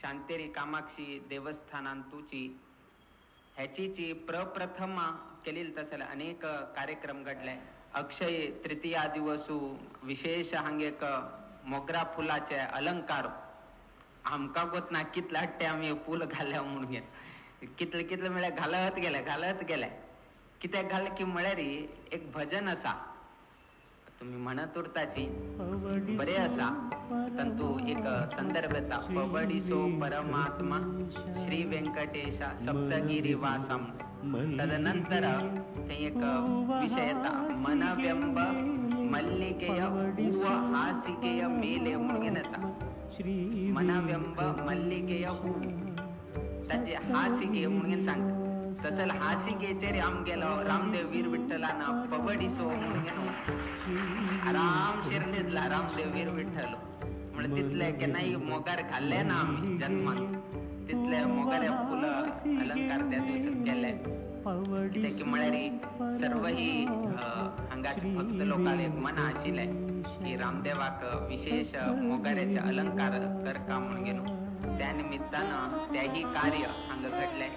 शांतेरी कामाक्षी देवस्थानांतूची ह्याची प्रप्रथम केलेली तसले अनेक कार्यक्रम घडले. अक्षय तृतीया दिवसू विशेष हांगेक मोगरा फुलाचे अलंकार आमका गोत ना कितले हट्टे आम्ही फूल घाल्या म्हणून कितले कितले म्हळ्यार घालत गेले कित्याक घाल की म्हळ्यार एक भजन असा तुम्ही म्हणत उरताची बरे असा तंतू एक संदर्भ येता पवडिसो परमात्मा श्री व्यंकटेशा सप्तगिरी वासम. तदनंतर ते एक विषय येता मनव्यंब मल्लिकेय हूव हासिकेय मेले म्हणून येता. मनव्यंब मल्लिकेय हू त्याचे हासिके म्हणून सांगता. तसल हासिकेचेर आम गेलो रामदेव वीर विठ्ठलान पवडिसो म्हणून आराम शिरडीतला रामदेव वीर विठ्ठल म्हणजे तिथले की नाही मोगार घाल्ले ना आम्ही जन्मात तिथले मोगारे फुलं अलंकार त्या दिवशी केले कित्याक की म्हळ्यार सर्व ही हांगाची भक्त लोकांक एक मन आशिल्ले की रामदेवाक विशेष मोगाऱ्याचे अलंकार करता म्हणून गेलो. त्या निमित्तानं त्याही कार्य हांगा घडले.